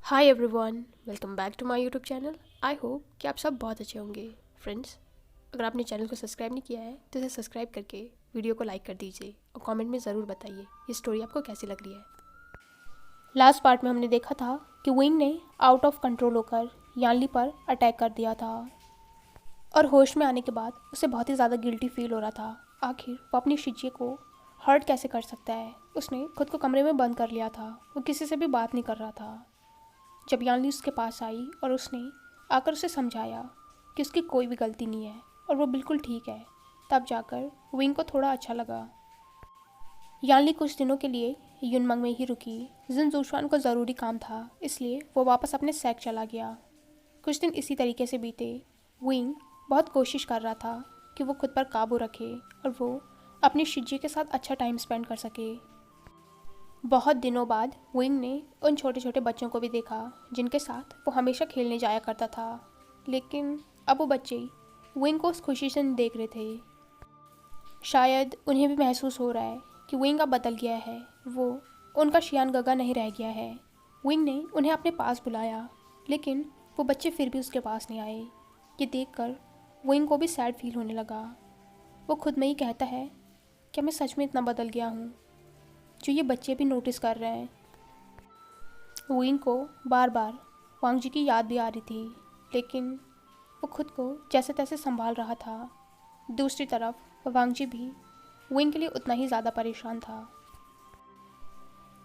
Hi everyone, welcome back to my YouTube channel. I hope कि आप सब बहुत अच्छे होंगे। फ्रेंड्स, अगर आपने चैनल को सब्सक्राइब नहीं किया है तो इसे सब्सक्राइब करके वीडियो को लाइक कर दीजिए और कमेंट में ज़रूर बताइए ये स्टोरी आपको कैसी लग रही है। लास्ट पार्ट में हमने देखा था कि विंग ने आउट ऑफ कंट्रोल होकर यानली पर अटैक कर दिया था और होश में आने के बाद उसे बहुत ही ज़्यादा गिल्टी फील हो रहा था। आखिर वो अपनी शिजिए को हर्ट कैसे कर सकता है। उसने खुद को कमरे में बंद कर लिया था। वो किसी से भी बात नहीं कर रहा था। जब यानली उसके पास आई और उसने आकर उसे समझाया कि उसकी कोई भी गलती नहीं है और वो बिल्कुल ठीक है, तब जाकर विंग को थोड़ा अच्छा लगा। यानली कुछ दिनों के लिए युनमंग में ही रुकी। जिन जूशवान को ज़रूरी काम था, इसलिए वो वापस अपने सैक चला गया। कुछ दिन इसी तरीके से बीते। विंग बहुत कोशिश कर रहा था कि वो खुद पर काबू रखे और वो अपनी शिजी के साथ अच्छा टाइम स्पेंड कर सके। बहुत दिनों बाद विंग ने उन छोटे छोटे बच्चों को भी देखा जिनके साथ वो हमेशा खेलने जाया करता था, लेकिन अब वो बच्चे विंग को उस खुशी से नहीं देख रहे थे। शायद उन्हें भी महसूस हो रहा है कि विंग अब बदल गया है, वो उनका शियान गगा नहीं रह गया है। विंग ने उन्हें अपने पास बुलाया, लेकिन वो बच्चे फिर भी उसके पास नहीं आए। ये देखकर विंग को भी सैड फील होने लगा। वो खुद में ही कहता है, क्या मैं सच में इतना बदल गया हूँ जो ये बच्चे भी नोटिस कर रहे हैं। विंग को बार बार वांग जी की याद भी आ रही थी, लेकिन वो खुद को जैसे तैसे संभाल रहा था। दूसरी तरफ वांग जी भी विंग के लिए उतना ही ज़्यादा परेशान था।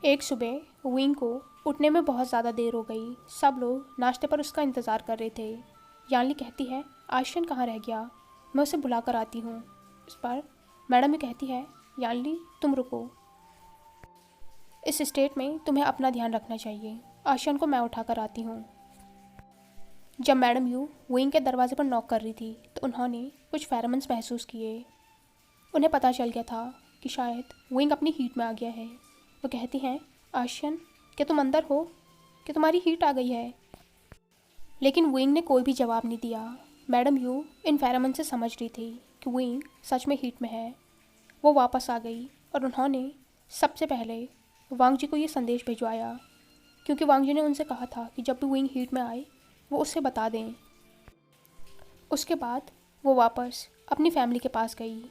एक सुबह विंग को उठने में बहुत ज़्यादा देर हो गई। सब लोग नाश्ते पर उसका इंतज़ार कर रहे थे। यानली कहती है, आशियन कहाँ रह गया, मैं उसे बुला कर आती हूँ। इस पर मैडम भी कहती है, यानली तुम रुको, इस स्टेट में तुम्हें अपना ध्यान रखना चाहिए। आशियन को मैं उठा कर आती हूँ। जब मैडम यू विंग के दरवाजे पर नॉक कर रही थी तो उन्होंने कुछ फेरोमोन्स महसूस किए। उन्हें पता चल गया था कि शायद विंग अपनी हीट में आ गया है। वो कहती हैं, आशियन क्या तुम अंदर हो, क्या तुम्हारी हीट आ गई है। लेकिन विंग ने कोई भी जवाब नहीं दिया। मैडम यू इन फेरोमोन से समझ रही थी कि विंग सच में हीट में है। वो वापस आ गई और उन्होंने सबसे पहले वांग जी को ये संदेश भिजवाया, क्योंकि वांग जी ने उनसे कहा था कि जब भी विंग हीट में आए वो उससे बता दें। उसके बाद वो वापस अपनी फैमिली के पास गई।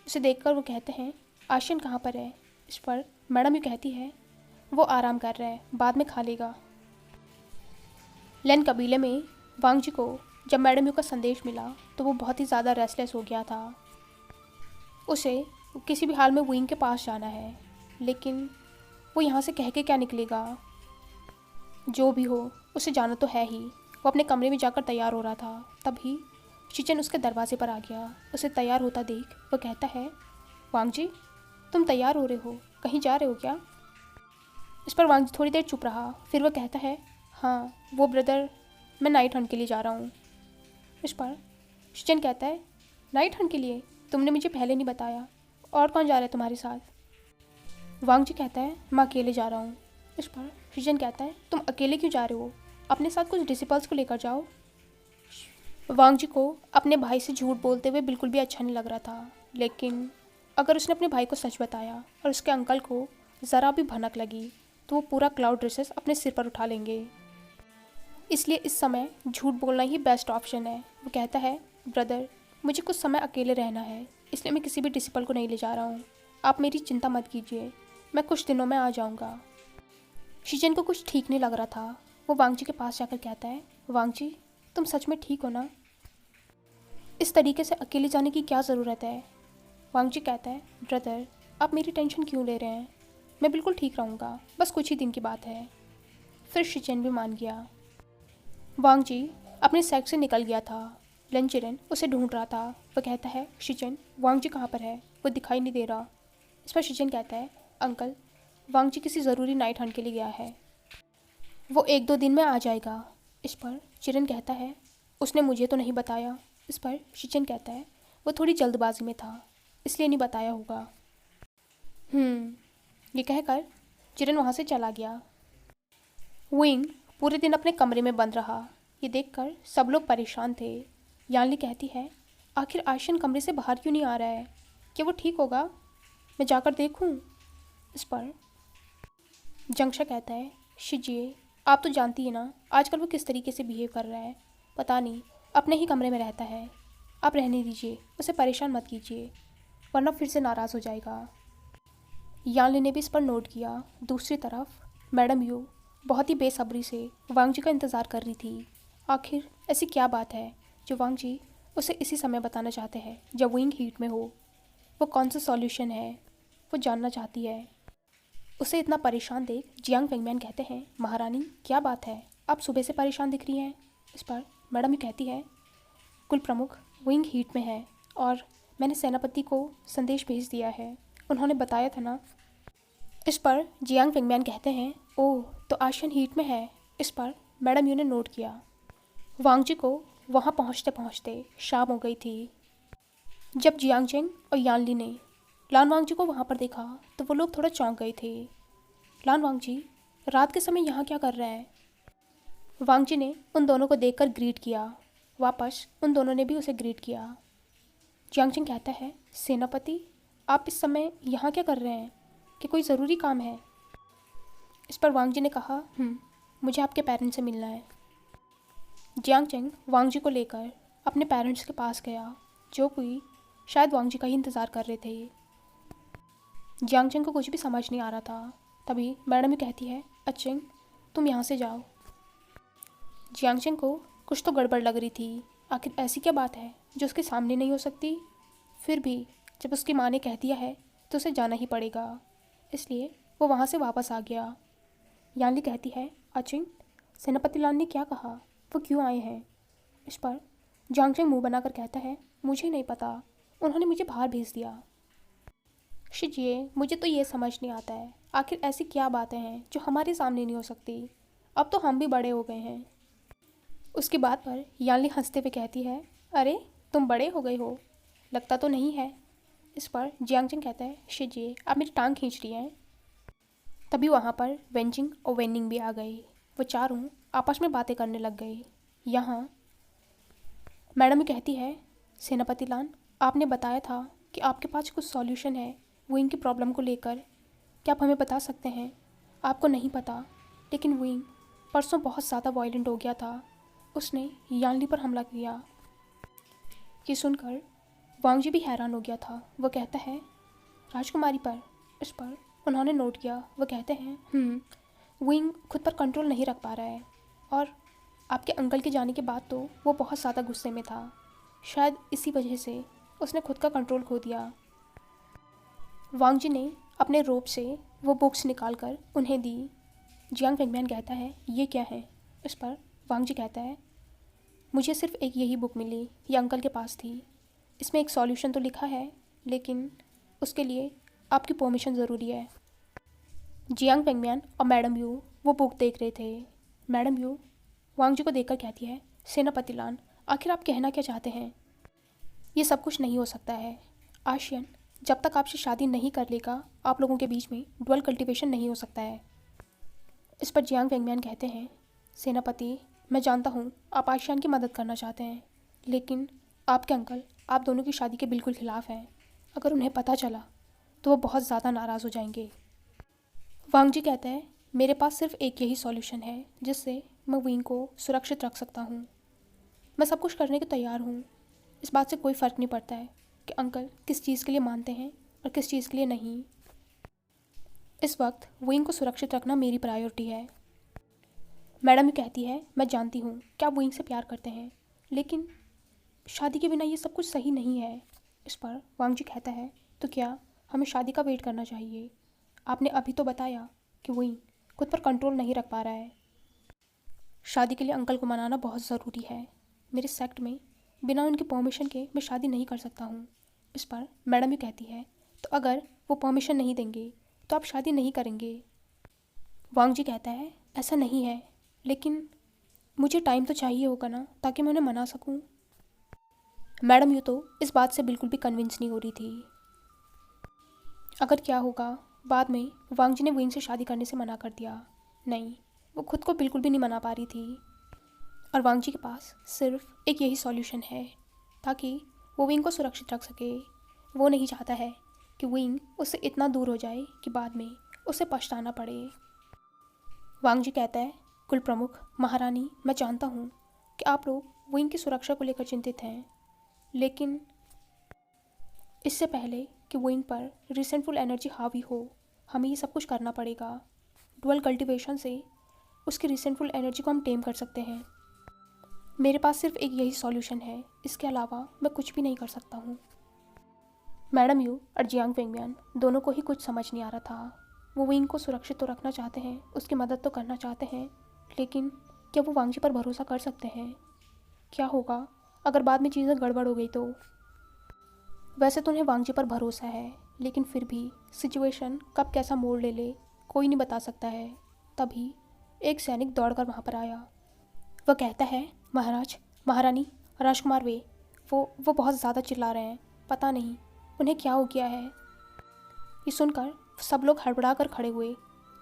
उसे देखकर वो कहते हैं, आशियन कहाँ पर है। इस पर मैडम ये कहती है, वो आराम कर रहा है, बाद में खा लेगा। लेन कबीले में वांग जी को जब मैडम यू का संदेश मिला तो वो बहुत ही ज़्यादा रेस्टलेस हो गया था। उसे किसी भी हाल में विंग के पास जाना है, लेकिन वो यहाँ से कह के क्या निकलेगा। जो भी हो, उसे जाना तो है ही। वो अपने कमरे में जाकर तैयार हो रहा था, तभी शिचन उसके दरवाजे पर आ गया। उसे तैयार होता देख वो कहता है, वांग जी तुम तैयार हो रहे हो, कहीं जा रहे हो क्या। इस पर वांग जी थोड़ी देर चुप रहा, फिर वो कहता है, हाँ वो ब्रदर, मैं नाइट हंट के लिए जा रहा हूँ। इस पर शिचन कहता है, नाइट हंट के लिए, तुमने मुझे पहले नहीं बताया, और कौन जा रहा है तुम्हारे साथ। वांग जी कहता है, मैं अकेले जा रहा हूँ। इस पर शिचन कहता है, तुम अकेले क्यों जा रहे हो, अपने साथ कुछ डिसिपल्स को लेकर जाओ। वांग जी को अपने भाई से झूठ बोलते हुए बिल्कुल भी अच्छा नहीं लग रहा था, लेकिन अगर उसने अपने भाई को सच बताया और उसके अंकल को ज़रा भी भनक लगी तो वो पूरा क्लाउड ड्रेसेस अपने सिर पर उठा लेंगे। इसलिए इस समय झूठ बोलना ही बेस्ट ऑप्शन है। वो कहता है, ब्रदर मुझे कुछ समय अकेले रहना है, इसलिए मैं किसी भी डिसिपल को नहीं ले जा रहा हूँ। आप मेरी चिंता मत कीजिए, मैं कुछ दिनों में आ जाऊँगा। शिजन को कुछ ठीक नहीं लग रहा था। वो वांग जी के पास जाकर कहता है, वांग जी तुम सच में ठीक हो ना, इस तरीके से अकेले जाने की क्या ज़रूरत है। वांग जी कहता है, ब्रदर आप मेरी टेंशन क्यों ले रहे हैं, मैं बिल्कुल ठीक रहूँगा, बस कुछ ही दिन की बात है। फिर शिचन भी मान गया। वांग जी अपने सैक से निकल गया था। लन चिरन उसे ढूंढ रहा था। वह कहता है, शिचन वांग जी कहाँ पर है, वो दिखाई नहीं दे रहा। इस पर शिचन कहता है, अंकल वांग जी किसी ज़रूरी नाइट हंट के लिए गया है, वो 1-2 दिन में आ जाएगा। इस पर चिरन कहता है, उसने मुझे तो नहीं बताया। इस पर शिचन कहता है, वो थोड़ी जल्दबाजी में था, इसलिए नहीं बताया होगा। ये कहकर चिरन वहाँ से चला गया। विंग पूरे दिन अपने कमरे में बंद रहा। ये देखकर सब लोग परेशान थे। यानली कहती है, आखिर आशियन कमरे से बाहर क्यों नहीं आ रहा है, क्या वो ठीक होगा, मैं जाकर देखूं। इस पर जंगशा कहता है, शिजिए आप तो जानती है ना आजकल वो किस तरीके से बिहेव कर रहा है। पता नहीं, अपने ही कमरे में रहता है। आप रहने दीजिए, उसे परेशान मत कीजिए, वरना फिर से नाराज़ हो जाएगा। यानली ने भी इस पर नोट किया। दूसरी तरफ मैडम यू बहुत ही बेसब्री से वांग जी का इंतज़ार कर रही थी। आखिर ऐसी क्या बात है जो वांग जी उसे इसी समय बताना चाहते हैं जब विंग हीट में हो। वो कौन सा सॉल्यूशन है, वो जानना चाहती है। उसे इतना परेशान देख जियांग फेंगमैन कहते हैं, महारानी क्या बात है, आप सुबह से परेशान दिख रही हैं। इस पर मैडम ही कहती है, कुल प्रमुख विंग हीट में है और मैंने सेनापति को संदेश भेज दिया है, उन्होंने बताया था ना। इस पर जियांग फेंगमैन कहते हैं, ओह तो आशियन हीट में है। इस पर मैडम यू ने नोट किया। वांग जी को वहाँ पहुँचते पहुँचते शाम हो गई थी। जब जियांग चेंग और यानली ने लान वांग जी को वहाँ पर देखा तो वो लोग थोड़ा चौंक गए थे। लान वांग जी रात के समय यहाँ क्या कर रहे हैं? वांग जी ने उन दोनों को देखकर ग्रीट किया। वापस उन दोनों ने भी उसे ग्रीट किया। जियांग चेंग कहता है, सेनापति आप इस समय यहाँ क्या कर रहे हैं, कि कोई ज़रूरी काम है? इस पर वांग जी ने कहा, मुझे आपके पेरेंट्स से मिलना है। जियांग चेंग वांग जी को लेकर अपने पेरेंट्स के पास गया, जो कोई शायद वांग जी का ही इंतज़ार कर रहे थे। जियांग चेंग को कुछ भी समझ नहीं आ रहा था। तभी मैडम ही कहती है, अच्छेंग तुम यहाँ से जाओ। जियांग चेंग को कुछ तो गड़बड़ लग रही थी। आखिर ऐसी क्या बात है जो उसके सामने नहीं हो सकती? फिर भी जब उसकी माँ ने कह दिया है तो उसे जाना ही पड़ेगा, इसलिए वो वहाँ से वापस आ गया। यानली कहती है, अच्छेंग सेनापति लान ने क्या कहा, वो क्यों आए हैं? इस पर जियांग चेंग मुँह बनाकर कहता है, मुझे नहीं पता, उन्होंने मुझे बाहर भेज दिया। शिजिए मुझे तो ये समझ नहीं आता है, आखिर ऐसी क्या बातें हैं जो हमारे सामने नहीं हो सकती। अब तो हम भी बड़े हो गए हैं। उसकी बात पर यानली हंसते हुए कहती है, अरे तुम बड़े हो गए हो, लगता तो नहीं है। इस पर जियांग चेंग कहता है, शिजिए आप मेरी टांग खींच रही हैं। तभी वहाँ पर वेंजिंग और वेनिंग भी आ गए। वो चारों आपस में बातें करने लग गए। यहाँ मैडम कहती है, सेनापति लान आपने बताया था कि आपके पास कुछ सॉल्यूशन है विंग की प्रॉब्लम को लेकर, क्या आप हमें बता सकते हैं? आपको नहीं पता, लेकिन विंग परसों बहुत ज़्यादा वायलेंट हो गया था, उसने यानली पर हमला किया। ये सुनकर वांग जी भी हैरान हो गया था। वो कहता है, राजकुमारी पर? इस पर उन्होंने नोट किया। वो कहते हैं, विंग खुद पर कंट्रोल नहीं रख पा रहा है और आपके अंकल के जाने के बाद तो वो बहुत ज़्यादा गुस्से में था, शायद इसी वजह से उसने खुद का कंट्रोल खो दिया। वांग जी ने अपने रोब से वो बुक्स निकाल कर उन्हें दी। जियांग फेंगमैन कहता है, ये क्या है? इस पर वांग जी कहता है, मुझे सिर्फ एक यही बुक मिली, ये अंकल के पास थी, इसमें एक सॉल्यूशन तो लिखा है, लेकिन उसके लिए आपकी परमिशन ज़रूरी है। जियांग फेंगमैन और मैडम यू वो बुक देख रहे थे। मैडम यू वांग जी को देखकर कहती है, सेनापति लान आखिर आप कहना क्या चाहते हैं? ये सब कुछ नहीं हो सकता है। आशियन जब तक आपसे शादी नहीं कर लेगा, आप लोगों के बीच में डुअल कल्टीवेशन नहीं हो सकता है। इस पर जियांग फेंगमैन कहते हैं, सेनापति मैं जानता हूँ आप आशियान की मदद करना चाहते हैं, लेकिन आपके अंकल आप दोनों की शादी के बिल्कुल ख़िलाफ़ हैं। अगर उन्हें पता चला तो वो बहुत ज़्यादा नाराज़ हो जाएंगे। वांग जी कहते हैं, मेरे पास सिर्फ एक यही सॉल्यूशन है जिससे मैं विंग को सुरक्षित रख सकता हूँ। मैं सब कुछ करने के तैयार हूँ, इस बात से कोई फ़र्क नहीं पड़ता है कि अंकल किस चीज़ के लिए मानते हैं और किस चीज़ के लिए नहीं। इस वक्त विंग को सुरक्षित रखना मेरी प्रायोरिटी है। मैडम कहती है, मैं जानती हूँ कि आप विंग से प्यार करते हैं, लेकिन शादी के बिना ये सब कुछ सही नहीं है। इस पर वांग जी कहता है, तो क्या हमें शादी का वेट करना चाहिए? आपने अभी तो बताया कि विंग खुद पर कंट्रोल नहीं रख पा रहा है। शादी के लिए अंकल को मनाना बहुत ज़रूरी है। मेरे सेक्ट में बिना उनकी परमिशन के मैं शादी नहीं कर सकता हूँ। इस पर मैडम ही कहती है, तो अगर वो परमिशन नहीं देंगे तो आप शादी नहीं करेंगे। वांग जी कहता है, ऐसा नहीं है, लेकिन मुझे टाइम तो चाहिए होगा ना, ताकि मैं उन्हें मना सकूँ। मैडम यू तो इस बात से बिल्कुल भी कन्विंस नहीं हो रही थी। अगर क्या होगा, बाद में वांग जी ने विंग से शादी करने से मना कर दिया। नहीं, वो खुद को बिल्कुल भी नहीं मना पा रही थी और वांग जी के पास सिर्फ एक यही सॉल्यूशन है ताकि वो विंग को सुरक्षित रख सके। वो नहीं चाहता है कि विंग उससे इतना दूर हो जाए कि बाद में उसे पछताना पड़े। वांग जी कहता है, कुल प्रमुख महारानी, मैं जानता हूँ कि आप लोग विंग की सुरक्षा को लेकर चिंतित हैं, लेकिन इससे पहले कि विंग पर रिसेंटफुल एनर्जी हावी हो, हमें ये सब कुछ करना पड़ेगा। डुअल कल्टीवेशन से उसकी रिसेंटफुल एनर्जी को हम टेम कर सकते हैं। मेरे पास सिर्फ एक यही सॉल्यूशन है, इसके अलावा मैं कुछ भी नहीं कर सकता हूँ। मैडम यू और जियांग फेंगमियान दोनों को ही कुछ समझ नहीं आ रहा था। वो विंग को सुरक्षित तो रखना चाहते हैं, उसकी मदद तो करना चाहते हैं, लेकिन क्या वो वांगजी पर भरोसा कर सकते हैं? क्या होगा अगर बाद में चीज़ें गड़बड़ हो गई तो? वैसे तो उन्हें वांगजी पर भरोसा है, लेकिन फिर भी सिचुएशन कब कैसा मोड़ ले ले कोई नहीं बता सकता है। तभी एक सैनिक दौड़कर वहाँ पर आया। वह कहता है, महाराज, महारानी, राजकुमार वे, वो बहुत ज़्यादा चिल्ला रहे हैं, पता नहीं उन्हें क्या हो गया है। ये सुनकर सब लोग हड़बड़ा कर खड़े हुए।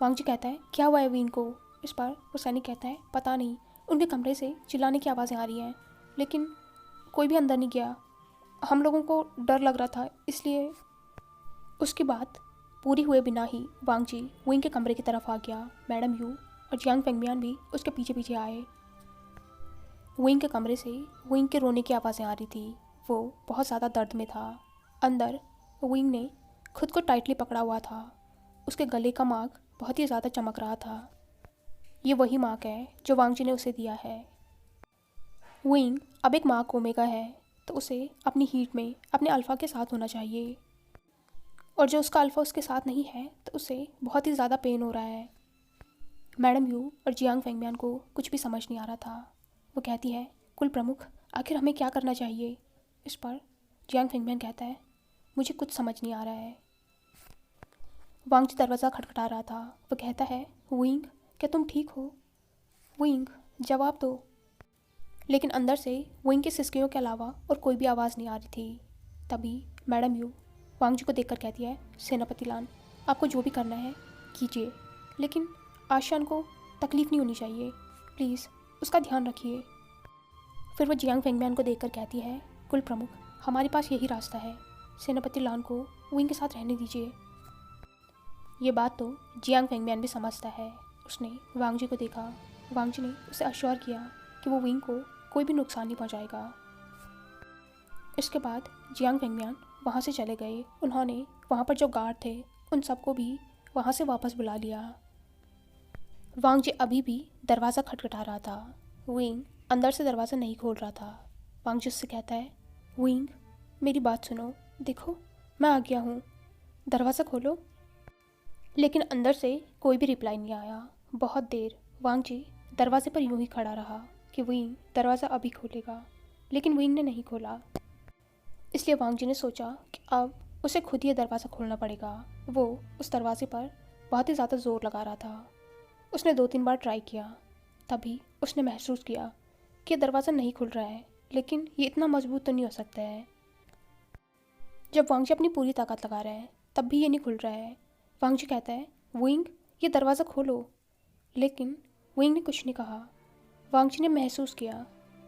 वांगजी कहता है, क्या हुआ है विंग को? इस पर वो सैनिक कहता है, पता नहीं, उनके कमरे से चिल्लाने की आवाज़ें आ रही हैं, लेकिन कोई भी अंदर नहीं गया। हम लोगों को डर लग रहा था, इसलिए। उसकी बात पूरी हुए बिना ही वांगजी विंग के कमरे की तरफ आ गया। मैडम यू और जियांग फेंगमियान भी उसके पीछे पीछे आए। विंग के कमरे से विंग के रोने की आवाज़ें आ रही थी। वो बहुत ज़्यादा दर्द में था। अंदर विंग ने खुद को टाइटली पकड़ा हुआ था। उसके गले का मार्क बहुत ही ज़्यादा चमक रहा था। ये वही मार्क है जो वांगजी ने उसे दिया है। विंग अब एक मार्क ओमेगा है, तो उसे अपनी हीट में अपने अल्फ़ा के साथ होना चाहिए, और जो उसका अल्फ़ा उसके साथ नहीं है तो उसे बहुत ही ज़्यादा पेन हो रहा है। मैडम यू और जियांग फेंगमियान को कुछ भी समझ नहीं आ रहा था। वो कहती है, कुल प्रमुख, आखिर हमें क्या करना चाहिए? इस पर जियांग फेंगमियान कहता है, मुझे कुछ समझ नहीं आ रहा है। वांगजी दरवाज़ा खटखटा रहा था। वो कहता है, विंग, क्या तुम ठीक हो? विंग, जवाब दो। लेकिन अंदर से विंग के सिसकियों के अलावा और कोई भी आवाज़ नहीं आ रही थी। तभी मैडम यू वांगजी को देखकर कहती है, सेनापति लान, आपको जो भी करना है कीजिए, लेकिन आशियान को तकलीफ़ नहीं होनी चाहिए, प्लीज़ उसका ध्यान रखिए। फिर वो जियांग फेंगमियान को देखकर कहती है, कुल प्रमुख, हमारे पास यही रास्ता है, सेनापति लान को विंग के साथ रहने दीजिए। ये बात तो जियांग फेंगमियान भी समझता है। उसने वांगजी को देखा। वांगजी ने उसे अश्योर किया कि वो विंग को कोई भी नुकसान नहीं पहुंचाएगा। इसके बाद जियांग फेंगमियान वहाँ से चले गए। उन्होंने वहाँ पर जो गार्ड थे उन सबको भी वहाँ से वापस बुला लिया। वांगजी अभी भी दरवाज़ा खटखटा रहा था। विंग अंदर से दरवाज़ा नहीं खोल रहा था। वांगजी उससे कहता है, विंग, मेरी बात सुनो, देखो मैं आ गया हूँ, दरवाज़ा खोलो। लेकिन अंदर से कोई भी रिप्लाई नहीं आया। बहुत देर वांगजी दरवाजे पर यूं ही खड़ा रहा कि विंग दरवाज़ा अभी खोलेगा, लेकिन विंग ने नहीं खोला। इसलिए वांगजी ने सोचा कि अब उसे खुद ही दरवाज़ा खोलना पड़ेगा। वो उस दरवाजे पर बहुत ही ज़्यादा ज़ोर लगा रहा था। उसने 2-3 बार ट्राई किया। तभी उसने महसूस किया कि दरवाज़ा नहीं खुल रहा है, लेकिन ये इतना मजबूत तो नहीं हो सकता है। जब वांगजी अपनी पूरी ताकत लगा रहा है तब भी ये नहीं खुल रहा है। वांगजी कहता है, विंग, ये दरवाज़ा खोलो, लेकिन विंग ने कुछ नहीं कहा। वांगजी ने महसूस किया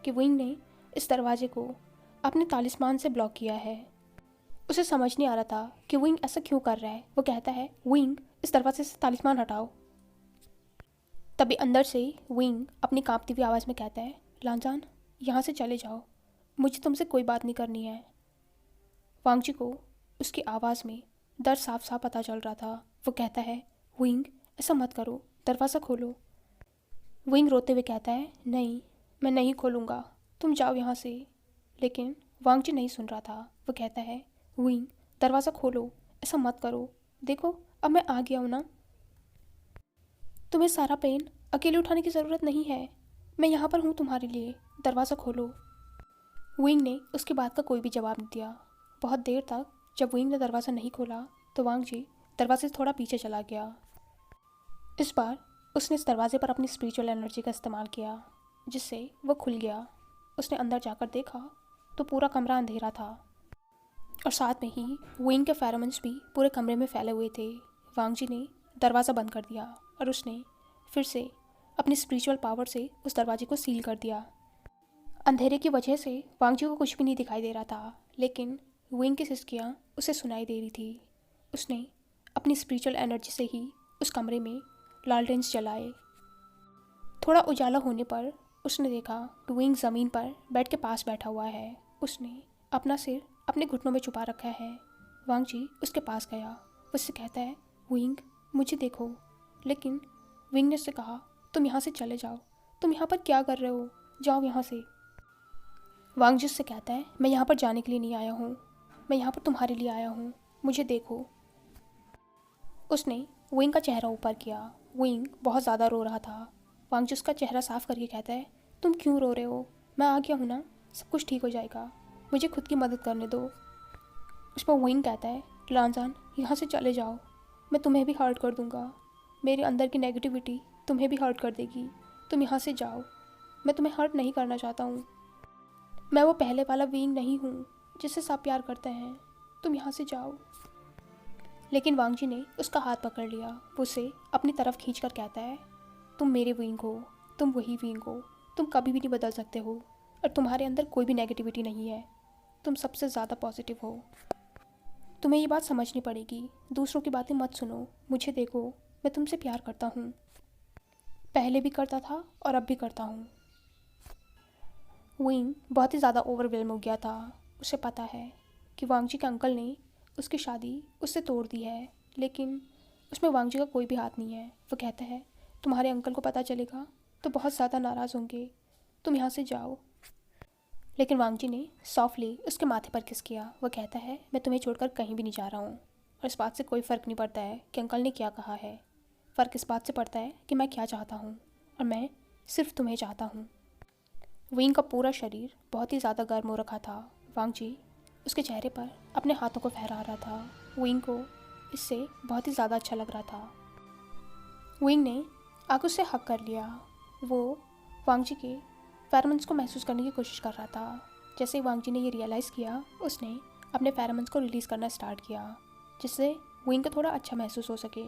कि विंग ने इस दरवाजे को अपने तालिस्मान से ब्लॉक किया है। उसे समझ नहीं आ रहा था कि विंग ऐसा क्यों कर रहा है। वो कहता है, विंग, इस दरवाजे से तालिस्मान हटाओ। तभी अंदर से विंग अपनी कांपती हुई आवाज़ में कहता है, लांजान, यहाँ से चले जाओ, मुझे तुमसे कोई बात नहीं करनी है। वांगजी को उसकी आवाज़ में डर साफ साफ पता चल रहा था। वो कहता है, विंग, ऐसा मत करो, दरवाज़ा खोलो। विंग रोते हुए कहता है, नहीं, मैं नहीं खोलूँगा, तुम जाओ यहाँ से। लेकिन वांगजी नहीं सुन रहा था। वो कहता है, विंग, दरवाज़ा खोलो, ऐसा मत करो, देखो अब मैं आ गया हूँ ना, तुम्हें सारा पेन अकेले उठाने की ज़रूरत नहीं है, मैं यहाँ पर हूँ तुम्हारे लिए, दरवाज़ा खोलो। विंग ने उसकी बात का कोई भी जवाब नहीं दिया। बहुत देर तक जब विंग ने दरवाज़ा नहीं खोला तो वांगजी दरवाजे से थोड़ा पीछे चला गया। इस बार उसने इस दरवाजे पर अपनी स्पिरिचुअल एनर्जी का इस्तेमाल किया, जिससे वह खुल गया। उसने अंदर जाकर देखा तो पूरा कमरा अंधेरा था, और साथ में ही विंग के फेरोमोन्स भी पूरे कमरे में फैले हुए थे। वांगजी ने दरवाज़ा बंद कर दिया और उसने फिर से अपनी स्पिरिचुअल पावर से उस दरवाजे को सील कर दिया। अंधेरे की वजह से वांगजी को कुछ भी नहीं दिखाई दे रहा था, लेकिन विंग की सिसकियाँ उसे सुनाई दे रही थी। उसने अपनी स्पिरिचुअल एनर्जी से ही उस कमरे में लालटेन्स जलाए। थोड़ा उजाला होने पर उसने देखा कि विंग ज़मीन पर बेड के पास बैठा हुआ है। उसने अपना सिर अपने घुटनों में छुपा रखा है। वांग जी उसके पास गया, उससे कहता है, विंग मुझे देखो। लेकिन विंग ने उससे कहा, तुम यहाँ से चले जाओ, तुम यहाँ पर क्या कर रहे हो, जाओ यहाँ से। वांग जी उससे कहता है, मैं यहाँ पर जाने के लिए नहीं आया हूँ, मैं यहाँ पर तुम्हारे लिए आया हूँ, मुझे देखो। उसने विंग का चेहरा ऊपर किया। विंग बहुत ज़्यादा रो रहा था। वांग जी उसका चेहरा साफ करके कहता है, तुम क्यों रो रहे हो, मैं आ गया हूँ ना, सब कुछ ठीक हो जाएगा, मुझे खुद की मदद करने दो। उस पर विंग कहता है, लांजान यहाँ से चले जाओ, मैं तुम्हें भी हर्ट कर दूँगा, मेरे अंदर की नेगेटिविटी तुम्हें भी हर्ट कर देगी, तुम यहाँ से जाओ, मैं तुम्हें हर्ट नहीं करना चाहता हूँ, मैं वो पहले वाला विंग नहीं हूँ जिससे सब प्यार करते हैं, तुम यहाँ से जाओ। लेकिन वांग जी ने उसका हाथ पकड़ लिया। वो उसे अपनी तरफ खींच कर कहता है, तुम मेरे विंग हो, तुम वही विंग हो, तुम कभी भी नहीं बदल सकते हो और तुम्हारे अंदर कोई भी नेगेटिविटी नहीं है, तुम सबसे ज़्यादा पॉजिटिव हो। तुम्हें ये बात समझनी पड़ेगी, दूसरों की बातें मत सुनो, मुझे देखो, मैं तुमसे प्यार करता हूँ, पहले भी करता था और अब भी करता हूँ। विंग बहुत ही ज़्यादा ओवरवेलम हो गया था। उसे पता है कि वांग जी के अंकल ने उसकी शादी उससे तोड़ दी है, लेकिन उसमें वांग जी का कोई भी हाथ नहीं है। वो कहता है, तुम्हारे अंकल को पता चलेगा तो बहुत ज़्यादा नाराज़ होंगे, तुम यहाँ से जाओ। लेकिन वांग जी ने सॉफ्टली उसके माथे पर किस किया। वो कहता है, मैं तुम्हें छोड़कर कहीं भी नहीं जा रहा हूँ और इस बात से कोई फ़र्क नहीं पड़ता है कि अंकल ने क्या कहा है, फ़र्क इस बात से पड़ता है कि मैं क्या चाहता हूँ और मैं सिर्फ तुम्हें चाहता हूँ। विंग का पूरा शरीर बहुत ही ज़्यादा गर्म हो रखा था। वांग जी उसके चेहरे पर अपने हाथों को फहरा रहा था। विंग को इससे बहुत ही ज़्यादा अच्छा लग रहा था। विंग ने आगे उससे हक कर लिया। वो वांग जी के फेरोमोन्स को महसूस करने की कोशिश कर रहा था। जैसे ही वांग जी ने ये रियलाइज़ किया, उसने अपने फेरोमोन्स को रिलीज़ करना स्टार्ट किया, जिससे विंग को थोड़ा अच्छा महसूस हो सके।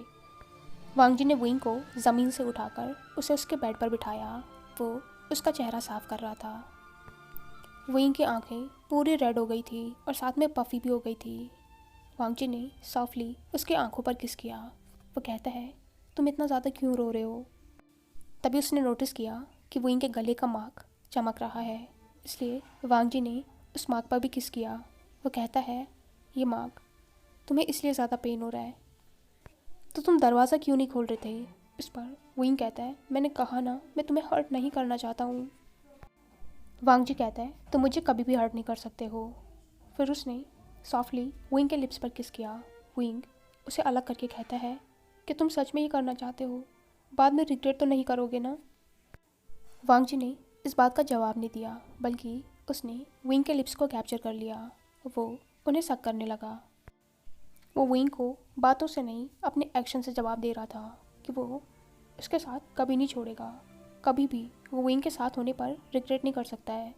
वांग जी ने विंग को ज़मीन से उठाकर उसे उसके बेड पर बिठाया। वो उसका चेहरा साफ कर रहा था। विंग की आंखें पूरी रेड हो गई थी और साथ में पफी भी हो गई थी। वांग जी ने सॉफ्टली उसकी आंखों पर किस किया। वो कहता है, तुम इतना ज़्यादा क्यों रो रहे हो। तभी उसने नोटिस किया कि विंग के गले का मार्क चमक रहा है, इसलिए वांग जी ने उस मार्क पर भी किस किया। वो कहता है, ये मार्क तुम्हें इसलिए ज़्यादा पेन हो रहा है तो तुम दरवाज़ा क्यों नहीं खोल रहे थे। इस पर विंग कहता है, मैंने कहा ना, मैं तुम्हें हर्ट नहीं करना चाहता हूँ। वांग जी कहता है, तुम मुझे कभी भी हर्ट नहीं कर सकते हो। फिर उसने सॉफ्टली विंग के लिप्स पर किस किया। विंग उसे अलग करके कहता है कि तुम सच में ये करना चाहते हो, बाद में रिग्रेट तो नहीं करोगे ना। वांग जी ने इस बात का जवाब नहीं दिया, बल्कि उसने विंग के लिप्स को कैप्चर कर लिया। वो उन्हें सक करने लगा। वो विंग को बातों से नहीं, अपने एक्शन से जवाब दे रहा था कि वो उसके साथ कभी नहीं छोड़ेगा, कभी भी वो विंग के साथ होने पर रिग्रेट नहीं कर सकता है।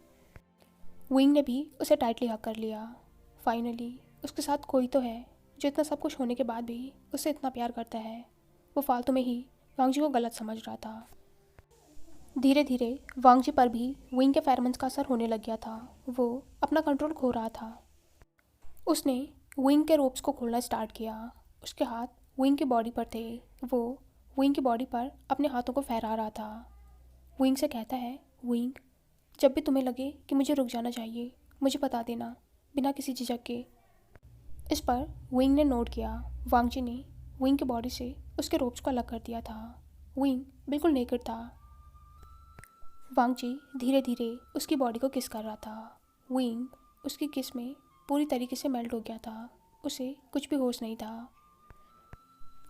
विंग ने भी उसे टाइटली हक कर लिया। फाइनली उसके साथ कोई तो है जो इतना सब कुछ होने के बाद भी उसे इतना प्यार करता है। वो फालतू में ही वांग जी को गलत समझ रहा था। धीरे धीरे वांग जी पर भी विंग के फेरोमोन्स का असर होने लग गया था। वो अपना कंट्रोल खो रहा था। उसने विंग के रोप्स को खोलना स्टार्ट किया। उसके हाथ विंग की बॉडी पर थे। वो विंग की बॉडी पर अपने हाथों को फहरा रहा था। विंग से कहता है, विंग जब भी तुम्हें लगे कि मुझे रुक जाना चाहिए, मुझे बता देना, बिना किसी झिझक के। इस पर विंग ने नोट किया। वांग जी ने विंग की बॉडी से उसके रोप्स को अलग कर दिया था। विंग बिल्कुल नेकेड था। वांग जी धीरे धीरे उसकी बॉडी को किस कर रहा था। विंग उसकी किस में पूरी तरीके से मेल्ट हो गया था। उसे कुछ भी होश नहीं था।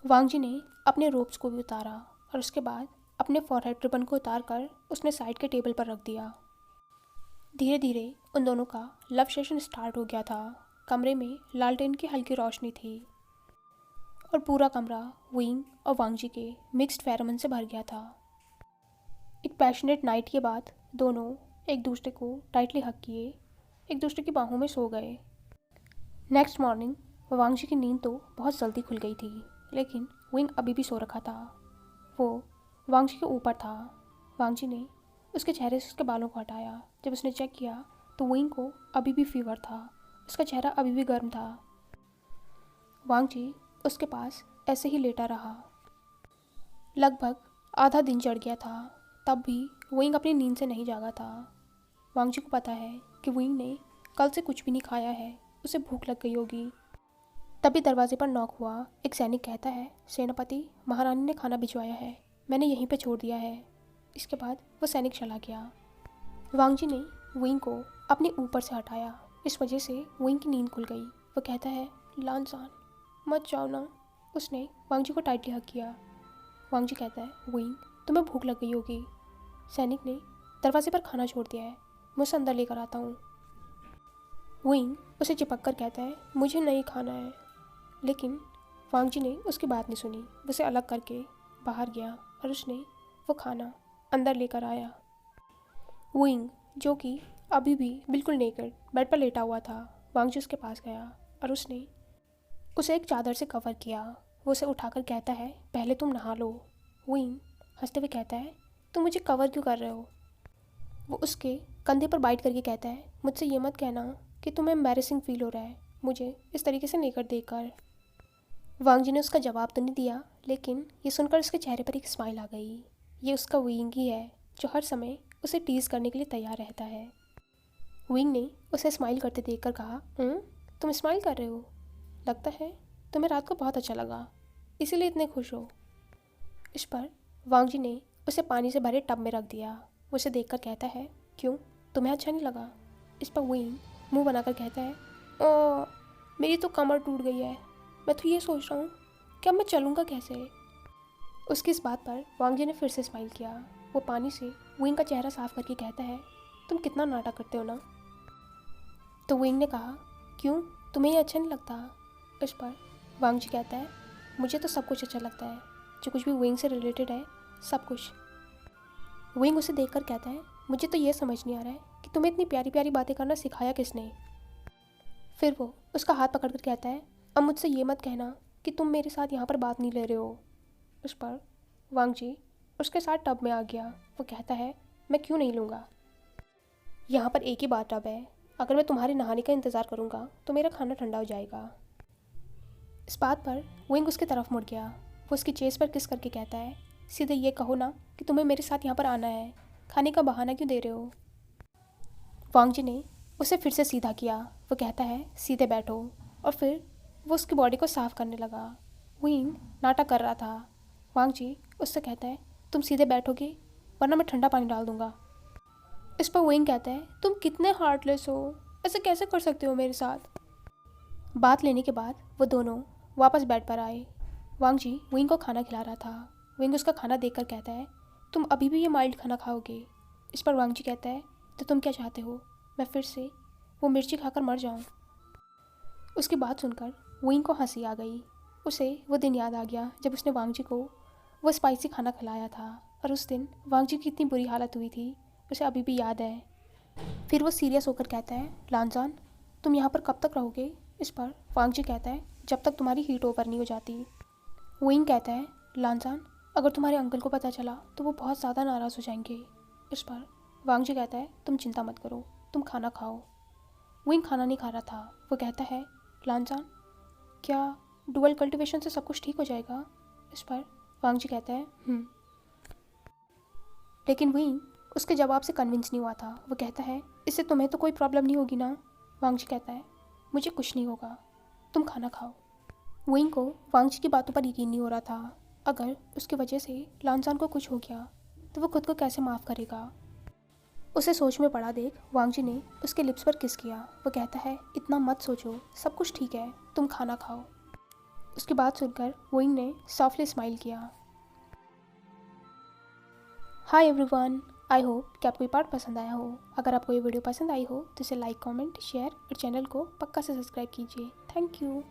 वांग जी ने अपने रोप्स को भी उतारा और उसके बाद अपने फॉरहेड रिबन को उतार कर उसने साइड के टेबल पर रख दिया। धीरे धीरे उन दोनों का लव सेशन स्टार्ट हो गया था। कमरे में लालटेन की हल्की रोशनी थी और पूरा कमरा विंग और वांग जी के मिक्स्ड फेरोमोन से भर गया था। एक पैशनेट नाइट के बाद दोनों एक दूसरे को टाइटली हग किए, एक दूसरे की बाहों में सो गए। नेक्स्ट मॉर्निंग वांग जी की नींद तो बहुत जल्दी खुल गई थी, लेकिन विंग अभी भी सो रखा था। वो वांग जी के ऊपर था। वांग जी ने उसके चेहरे से उसके बालों को हटाया। जब उसने चेक किया तो विंग को अभी भी फीवर था, उसका चेहरा अभी भी गर्म था। वांग जी उसके पास ऐसे ही लेटा रहा। लगभग आधा दिन चढ़ गया था। तब भी विंग अपनी नींद से नहीं जागा था। वांग जी को पता है कि विंग ने कल से कुछ भी नहीं खाया है, उसे भूख लग गई होगी। तभी दरवाजे पर नॉक हुआ। एक सैनिक कहता है, सेनापति, महारानी ने खाना भिजवाया है, मैंने यहीं पे छोड़ दिया है। इसके बाद वो सैनिक चला गया। वांग जी ने विंग को अपने ऊपर से हटाया, इस वजह से विंग की नींद खुल गई। वो कहता है, लानजान मत जाओ ना। उसने वांग जी को टाइटली हग किया। वांग जी कहता है, विंग, तुम्हें भूख लग गई होगी। सैनिक ने दरवाजे पर खाना छोड़ दिया है, मैं उसे अंदर लेकर आता हूँ। विंग उसे चिपक कर कहता है, मुझे नहीं खाना है। लेकिन वांग जी ने उसकी बात नहीं सुनी। वो उसे अलग करके बाहर गया और उसने वो खाना अंदर लेकर आया। विंग, जो कि अभी भी बिल्कुल नेकेड बेड पर लेटा हुआ था, वांग जी उसके पास गया और उसने उसे एक चादर से कवर किया। वो उसे उठाकर कहता है, पहले तुम नहा लो। विंग हंसते हुए कहता है, तुम मुझे कवर क्यों कर रहे हो? वो उसके कंधे पर बाइट करके कहता है, मुझसे ये मत कहना कि तुम्हें एम्बैरेसिंग फील हो रहा है मुझे इस तरीके से नेकर देखकर। वांग जी ने उसका जवाब तो नहीं दिया, लेकिन ये सुनकर उसके चेहरे पर एक स्माइल आ गई। ये उसका विंग ही है जो हर समय उसे टीज करने के लिए तैयार रहता है। विंग ने उसे स्माइल करते देखकर कहा, तुम स्माइल कर रहे हो? लगता है तुम्हें रात को बहुत अच्छा लगा, इसीलिए इतने खुश हो। इस पर वांग जी ने उसे पानी से भरे टब में रख दिया। वो उसे देखकर कहता है, क्यों, तुम्हें अच्छा नहीं लगा? इस पर विंग मुंह बनाकर कहता है, ओ, मेरी तो कमर टूट गई है, मैं तो ये सोच रहा हूँ कि अब मैं चलूँगा कैसे। उसकी इस बात पर वांग जी ने फिर से स्माइल किया। वो पानी से विंग का चेहरा साफ करके कहता है, तुम कितना नाटक करते हो ना। तो विंग ने कहा, क्यों, तुम्हें ये अच्छा नहीं लगता? इस पर वांग जी कहता है, मुझे तो सब कुछ अच्छा लगता है, जो कुछ भी विंग से रिलेटेड है, सब कुछ। विंग उसे देखकर कहता है, मुझे तो ये समझ नहीं आ रहा है कि तुम्हें इतनी प्यारी प्यारी बातें करना सिखाया किसने। फिर वो उसका हाथ पकड़कर कहता है, अब मुझसे ये मत कहना कि तुम मेरे साथ यहाँ पर बात नहीं ले रहे हो। उस पर वांग जी उसके साथ टब में आ गया। वो कहता है, मैं क्यों नहीं लूँगा, यहाँ पर एक ही बार टब है, अगर मैं तुम्हारे नहाने का इंतज़ार करूँगा तो मेरा खाना ठंडा हो जाएगा। इस बात पर विंग उसकी तरफ मुड़ गया। वो उसकी चेस्ट पर किस करके कहता है, सीधे ये कहो ना कि तुम्हें मेरे साथ यहाँ पर आना है, खाने का बहाना क्यों दे रहे हो? वांग जी ने उसे फिर से सीधा किया। वो कहता है, सीधे बैठो। और फिर वो उसकी बॉडी को साफ करने लगा। विंग नाटक कर रहा था। वांग जी उससे कहता है, तुम सीधे बैठोगे वरना मैं ठंडा पानी डाल दूंगा। इस पर विंग कहता है, तुम कितने हार्टलेस हो, ऐसे कैसे कर सकते हो मेरे साथ? बात लेने के बाद वो दोनों वापस बेड पर आए। वांग जी विंग को खाना खिला रहा था। विंग उसका खाना देखकर कहता है, तुम अभी भी ये माइल्ड खाना खाओगे? इस पर वांग जी कहता है, तो तुम क्या चाहते हो, मैं फिर से वो मिर्ची खाकर मर जाऊं? उसकी बात सुनकर विंग को हंसी आ गई। उसे वो दिन याद आ गया जब उसने वांग जी को वो स्पाइसी खाना खिलाया था, और उस दिन वांग जी की इतनी बुरी हालत हुई थी, उसे अभी भी याद है। फिर वो सीरियस होकर कहता है, लानजान, तुम यहाँ पर कब तक रहोगे? इस पर वांग जी कहता है, जब तक तुम्हारी हीट ओवर नहीं हो जाती। विंग कहता है, लानजान, अगर तुम्हारे अंकल को पता चला तो वो बहुत ज़्यादा नाराज़ हो जाएंगे। इस पर वांग जी कहता है, तुम चिंता मत करो, तुम खाना खाओ। विंग खाना नहीं खा रहा था। वो कहता है, लानजान, क्या डुअल कल्टीवेशन से सब कुछ ठीक हो जाएगा? इस पर वांग जी कहता है, लेकिन विंग उसके जवाब से कन्विंस नहीं हुआ था। वो कहता है, इससे तुम्हें तो कोई प्रॉब्लम नहीं होगी ना? वांग जी कहता है, मुझे कुछ नहीं होगा, तुम खाना खाओ। विंग को वांग जी की बातों पर यकीन नहीं हो रहा था। अगर उसकी वजह से लानजान को कुछ हो गया तो वो खुद को कैसे माफ़ करेगा? उसे सोच में पड़ा देख वांग जी ने उसके लिप्स पर किस किया। वो कहता है, इतना मत सोचो, सब कुछ ठीक है, तुम खाना खाओ। उसकी बात सुनकर विंग ने सॉफ्टली स्माइल किया। हाय एवरीवन, आई होप कि आपको ये पार्ट पसंद आया हो। अगर आपको ये वीडियो पसंद आई हो तो इसे लाइक, कमेंट, शेयर और चैनल को पक्का से सब्सक्राइब कीजिए। Thank you.